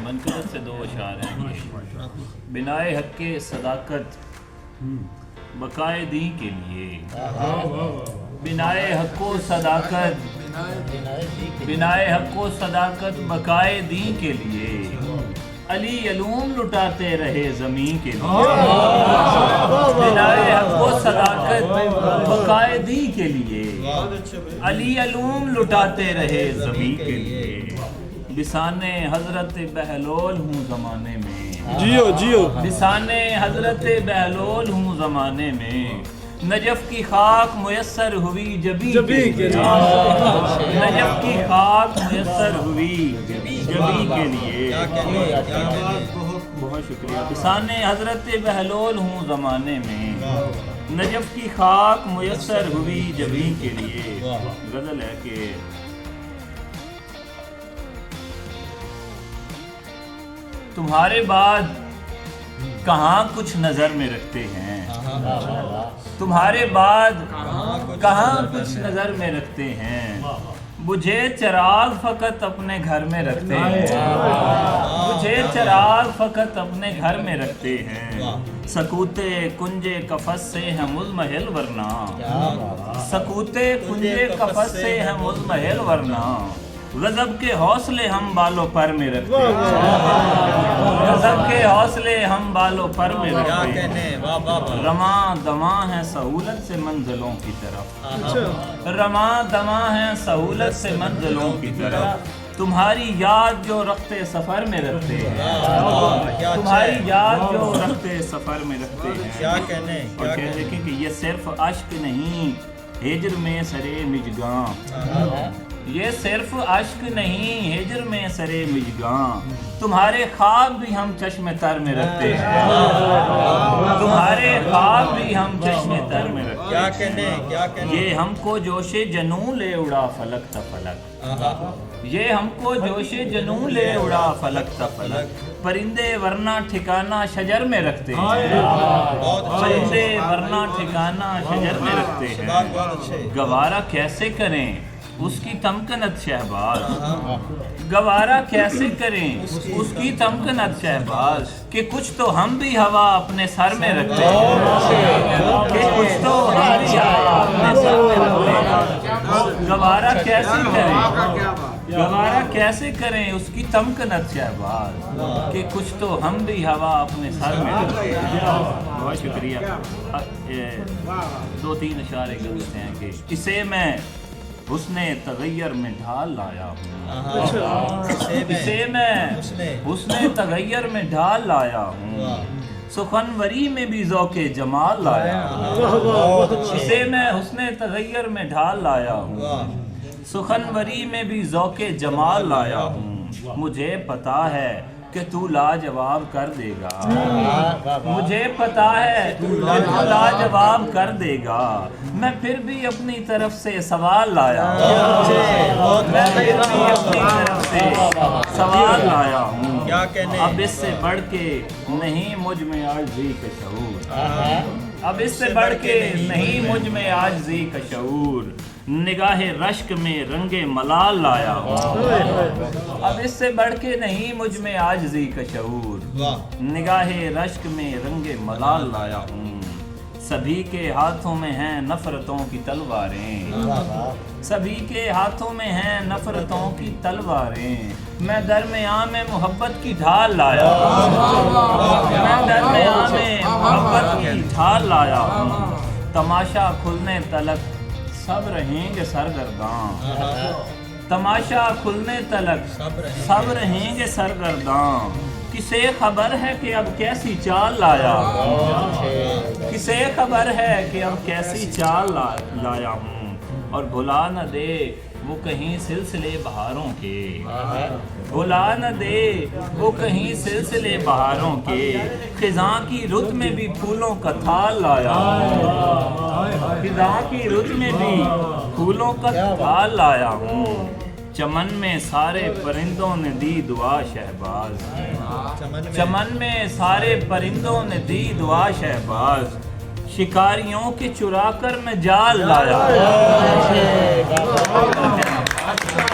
منقبت سے 2 اشعار ہیں یہ۔ بنائے حق کے صداقت بقائے دین کے لیے، بنائے حق و صداقت، بنائے حق و صداقت بقائے دین کے لیے، علی علوم لٹاتے رہے زمین کے لیے، بنائے حق و صداقت بقائے دین کے لیے، علی علوم لٹاتے رہے زمین کے لیے، لسان حضرت بہلول ہوں زمانے میں، جیو جیو، لسان حضرت بہلول ہوں زمانے میں، نجف کی خاک میسر ہوئی جبی کے لیے، نجف کی خاک میسر ہوئی جبی کے لیے، بہت شکریہ، لسان حضرت بہلول ہوں زمانے میں، نجف کی خاک میسر ہوئی جبی کے لیے۔ غزل ہے کہ تمہارے بعد کہاں کچھ نظر میں رکھتے ہیں، تمہارے بعد کہاں کچھ نظر میں رکھتے ہیں، بجھے چراغ فقط اپنے گھر میں رکھتے ہیں، بجھے چراغ فقط اپنے گھر میں رکھتے ہیں، سکوتے کنجے قفس سے ہیں مضمحل ورنہ، سکوتے کنجے قفس سے ہیں مضمحل ورنہ، غضب کے حوصلے ہم بالوں پر میں رکھتے ہیں، غضب کے حوصلے ہم بالوں پر میں رکھتے ہیں، رواں دواں ہیں سہولت سے منزلوں کی طرف، رواں دواں ہیں سہولت سے منزلوں کی طرف، تمہاری یاد جو رختے سفر میں رکھتے ہیں، تمہاری یاد جو رختے سفر میں رکھتے ہیں، اور کہہ دیکھیں کہ یہ صرف عشق نہیں ہجر میں سرے مجگاں، یہ صرف عشق نہیں ہجر میں سرے مجگاں، تمہارے خواب بھی ہم چشم تر میں رکھتے ہیں، تمہارے خواب بھی ہم چشم تر میں رکھتے ہیں، یہ ہم کو جوش جنوں لے اڑا فلک تا فلک، یہ ہم کو جوش جنوں لے اڑا فلک تا فلک، پرندے ورنہ ٹھکانہ شجر میں رکھتے ہیں، پرندے ورنہ ٹھکانہ شجر میں رکھتے ہیں، گوارا کیسے کریں اس کی تمکنت شہباز، گوارا کیسے کریں اس کی تمکنت شہباز، کہ کچھ تو ہم بھی ہوا اپنے سر میں رکھتے ہیں، کہ کچھ تو ہم بھی ہوا اپنے سر میں رکھتے ہیں، گوارا کیسے کریں، گوارا کیسے کریں اس کی تمکنت شہباز، کہ کچھ تو ہم بھی ہوا اپنے سر میں رکھتے ہیں۔ بہت شکریہ۔ 2-3 اشعار گزرتے ہیں کہ اسے میں حسن تغیر میں ڈھال لایا ہوں، اسے میں حسن تغیر میں ڈھال لایا ہوں، سخنوری میں بھی ذوق جمال لایا ہوں، اسے میں حسن تغیر میں ڈھال لایا ہوں، سخنوری میں بھی ذوق جمال لایا ہوں، مجھے پتا ہے کہ تو لاجواب کر دے گا، مجھے پتا ہے کہ تو لاجواب کر دے گا، میں پھر بھی اپنی طرف سے سوال لایا ہوں، میں پھر بھی اپنی طرف سے سوال لایا ہوں، اب اس سے بڑھ کے نہیں مجھ میں عاجزی کا شعور، اب اس سے بڑھ کے نہیں مجھ میں عاجزی کا شعور، نگاہ رشک میں رنگ ملال لایا ہوں، اب اس سے بڑھ کے نہیں مجھ میں عاجزی کا شعور، نگاہ رشک میں رنگ ملال لایا ہوں، سبھی کے ہاتھوں میں ہیں نفرتوں کی تلواریں، سبھی کے ہاتھوں میں ہیں نفرتوں کی تلواریں، میں درمیان میں محبت کی ڈھال لایا ہوں، میں درمیان میں محبت کی ڈھال لایا ہوں، تماشا کھلنے تلک سب رہیں گے سرگرداں، تماشا کھلنے تلک سب رہیں گے سرگرداں، کسے خبر ہے کہ اب کیسی چال لایا ہوں، کسے خبر ہے کہ اب کیسی چال لایا ہوں، اور بھلا نہ دے وہ کہیں سلسلے بہاروں کے، بھلا نہ دے وہ کہیں سلسلے بہاروں کے، خزاں کی رت میں بھی پھولوں کا تھال لایا ہوں، خزاں کی رت میں بھی پھولوں کا تھال لایا ہوں، چمن میں سارے پرندوں نے دی دعا شہباز، چمن میں سارے پرندوں نے دی دعا شہباز، شکاریوں کے چرا کر میں جال لایا